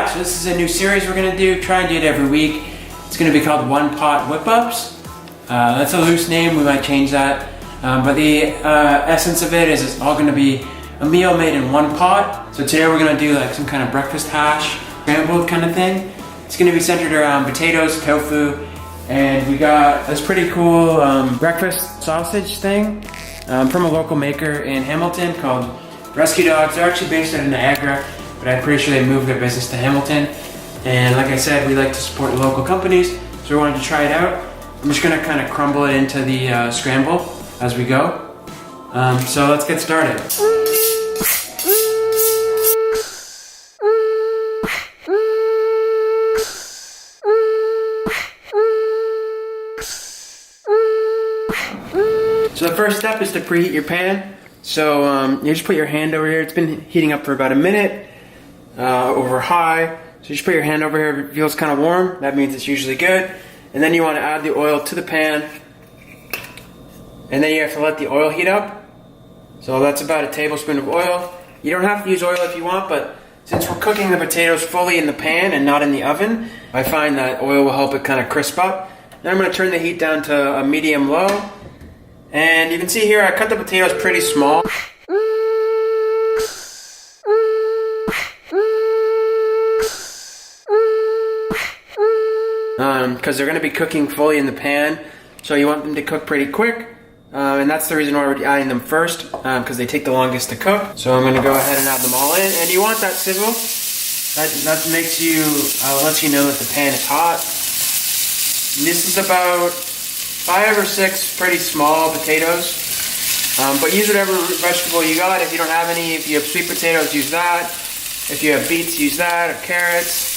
Yeah, so this is a new series we're gonna do. Try and do it every week. It's gonna be called One Pot Whip Ups. That's a loose name, we might change that. But the essence of it is it's all gonna be a meal made in one pot. So today we're gonna do like some kind of breakfast hash, scrambled kind of thing. It's gonna be centered around potatoes, tofu, and we got this pretty cool breakfast sausage thing from a local maker in Hamilton called Rescue Dogs. They're actually based out of Niagara, but I'm pretty sure they moved their business to Hamilton. And like I said, we like to support local companies, so we wanted to try it out. I'm just gonna kind of crumble it into the scramble as we go. So let's get started. So the first step is to preheat your pan. So you just put your hand over here. It's been heating up for about a minute over high. So you just put your hand over here. If it feels kind of warm, that means it's usually good. And then you want to add the oil to the pan. And then you have to let the oil heat up. So that's about a tablespoon of oil. You don't have to use oil if you want, but since we're cooking the potatoes fully in the pan and not in the oven, I find that oil will help it kind of crisp up. Then I'm going to turn the heat down to a medium low. And you can see here I cut the potatoes pretty small. Because they're going to be cooking fully in the pan, so you want them to cook pretty quick. And that's the reason why we're adding them first, because they take the longest to cook. So I'm going to go ahead and add them all in. And you want that sizzle. That makes you, lets you know that the pan is hot. And this is about 5 or 6 pretty small potatoes. But use whatever vegetable you got. If you don't have any, if you have sweet potatoes, use that. If you have beets, use that, or carrots.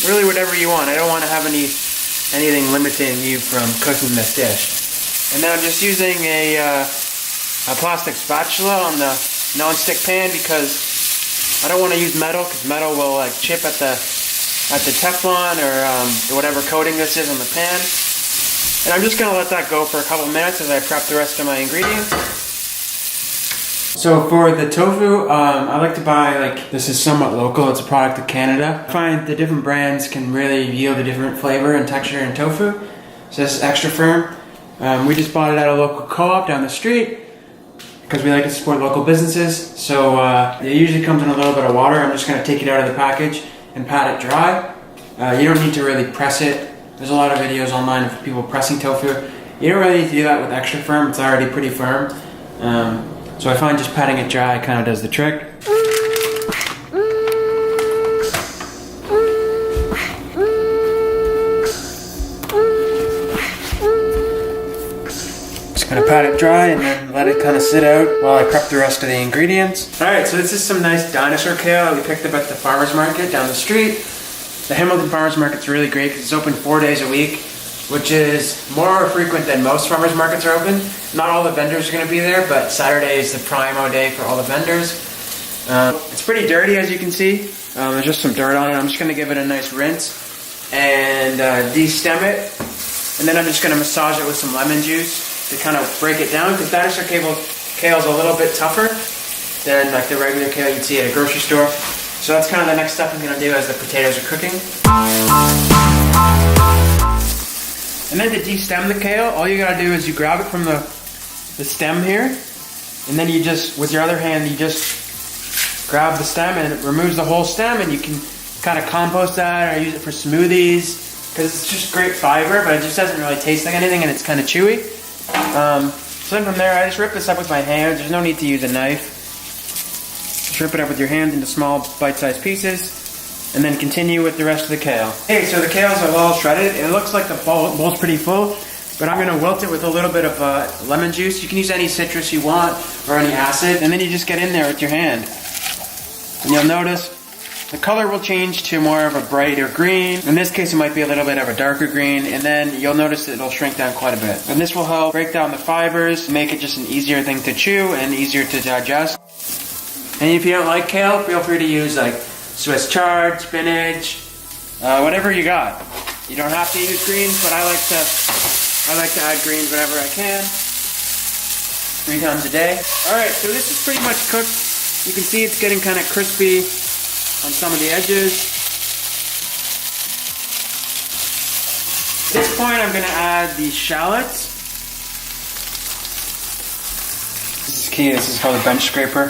Really whatever you want. I don't want to have anything limiting you from cooking this dish. And then I'm just using a plastic spatula on the non-stick pan because I don't want to use metal, because metal will like chip at the Teflon or whatever coating this is on the pan. And I'm just going to let that go for a couple minutes as I prep the rest of my ingredients. So for the tofu, I like to buy, like, this is somewhat local, it's a product of Canada. I find the different brands can really yield a different flavor and texture in tofu. So this is extra firm. We just bought it at a local co-op down the street because we like to support local businesses. So it usually comes in a little bit of water. I'm just going to take it out of the package and pat it dry. You don't need to really press it. There's a lot of videos online of people pressing tofu. You don't really need to do that with extra firm. It's already pretty firm. So I find just patting it dry kind of does the trick. Just gonna pat it dry and then let it kind of sit out while I prep the rest of the ingredients. Alright, so this is some nice dinosaur kale that we picked up at the farmer's market down the street. The Hamilton Farmers Market's really great because it's open 4 days a week, which is more frequent than most farmers markets are open. Not all the vendors are going to be there, but Saturday is the primo day for all the vendors. It's pretty dirty, as you can see. There's just some dirt on it. I'm just going to give it a nice rinse and de-stem it. And then I'm just going to massage it with some lemon juice to kind of break it down, because dinosaur kale is a little bit tougher than like the regular kale you'd see at a grocery store. So that's kind of the next step I'm going to do as the potatoes are cooking. And then to de-stem the kale, all you got to do is you grab it from the stem here, and then you just, with your other hand, you just grab the stem and it removes the whole stem, and you can kind of compost that or use it for smoothies, because it's just great fiber, but it just doesn't really taste like anything, and it's kind of chewy. So then from there, I just rip this up with my hands. There's no need to use a knife. Just rip it up with your hands into small bite-sized pieces, and then continue with the rest of the kale. Okay, so the kales are all shredded. It looks like the bowl's pretty full, but I'm going to wilt it with a little bit of lemon juice. You can use any citrus you want or any acid, and then you just get in there with your hand. And you'll notice the color will change to more of a brighter green. In this case, it might be a little bit of a darker green, and then you'll notice that it'll shrink down quite a bit. And this will help break down the fibers, make it just an easier thing to chew and easier to digest. And if you don't like kale, feel free to use like Swiss chard, spinach, whatever you got. You don't have to use greens, but I like to add greens whenever I can. 3 times a day. Alright, so this is pretty much cooked. You can see it's getting kind of crispy. on some of the edges. At this point, I'm gonna add the shallots. This is key, this is called a bench scraper.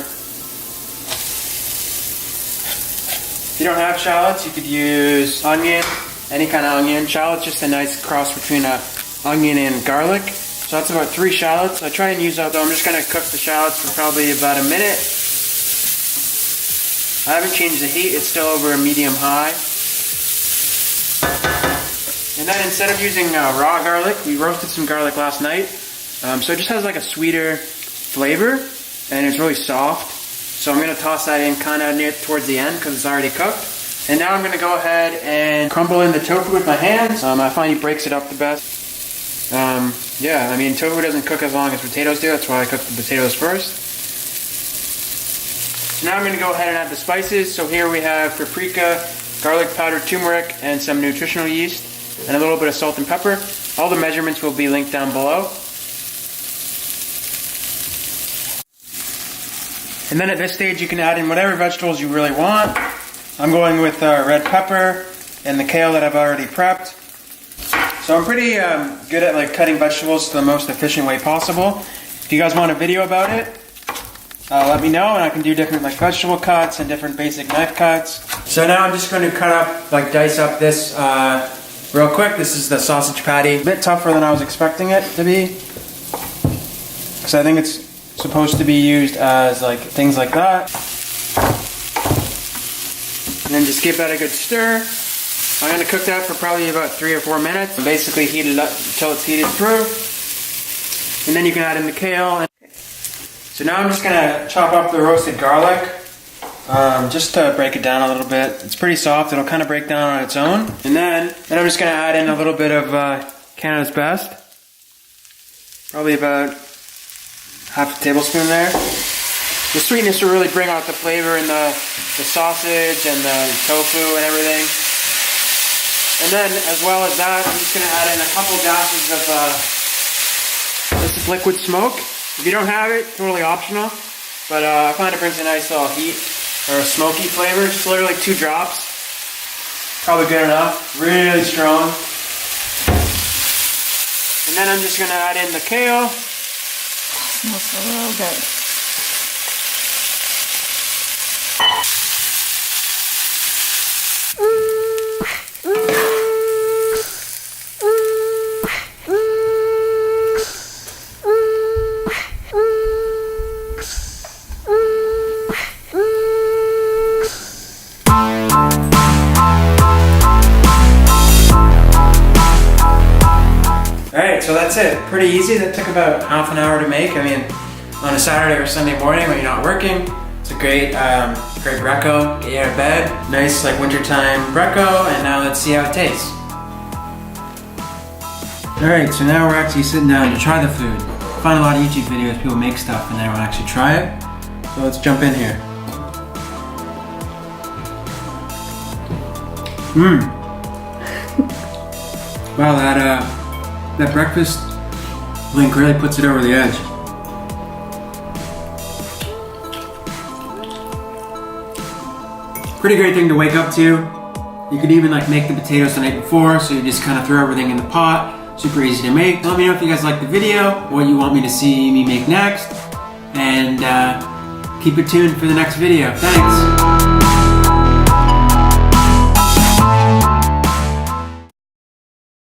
If you don't have shallots, you could use onion, any kind of onion. Shallots just a nice cross between an onion and garlic. So that's about 3 shallots. I try and use that though. I'm just gonna cook the shallots for probably about a minute. I haven't changed the heat, it's still over a medium-high. And then instead of using raw garlic, we roasted some garlic last night. So it just has like a sweeter flavor and it's really soft. So I'm gonna toss that in kind of near towards the end because it's already cooked. And now I'm gonna go ahead and crumble in the tofu with my hands. I find he breaks it up the best. Yeah, I mean tofu doesn't cook as long as potatoes do, that's why I cook the potatoes first. Now I'm going to go ahead and add the spices. So here we have paprika, garlic powder, turmeric, and some nutritional yeast, and a little bit of salt and pepper. All the measurements will be linked down below. And then at this stage you can add in whatever vegetables you really want. I'm going with red pepper and the kale that I've already prepped. So I'm pretty good at like cutting vegetables the most efficient way possible. If you guys want a video about it, let me know and I can do different like vegetable cuts and different basic knife cuts. So now I'm just going to cut up, like dice up this real quick. This is the sausage patty. A bit tougher than I was expecting it to be. So I think it's supposed to be used as like things like that. And then just give that a good stir. I'm going to cook that for probably about 3 or 4 minutes. Basically heat it up until it's heated through. And then you can add in the kale. So now I'm just going to chop up the roasted garlic, just to break it down a little bit. It's pretty soft, it'll kind of break down on its own. And then I'm just going to add in a little bit of Canada's Best. Probably about half a tablespoon there. The sweetness will really bring out the flavor in the sausage and the tofu and everything. And then, as well as that, I'm just going to add in a couple dashes of this is liquid smoke. If you don't have it, totally optional. But I find it brings a nice little heat or a smoky flavor. Just literally 2 drops. Probably good enough. Really strong. And then I'm just going to add in the kale. Smells so real good. Alright, so that's it. Pretty easy. That took about half an hour to make. I mean, on a Saturday or Sunday morning when you're not working, it's a great brecco. Get you out of bed. Nice like wintertime brecco, and now let's see how it tastes. Alright, so now we're actually sitting down to try the food. I find a lot of YouTube videos, people make stuff and they don't actually try it. So let's jump in here. Wow, that breakfast link really puts it over the edge. Pretty great thing to wake up to. You could even like make the potatoes the night before, so you just kind of throw everything in the pot. Super easy to make. Let me know if you guys like the video, what you want me to see me make next, and keep it tuned for the next video. Thanks!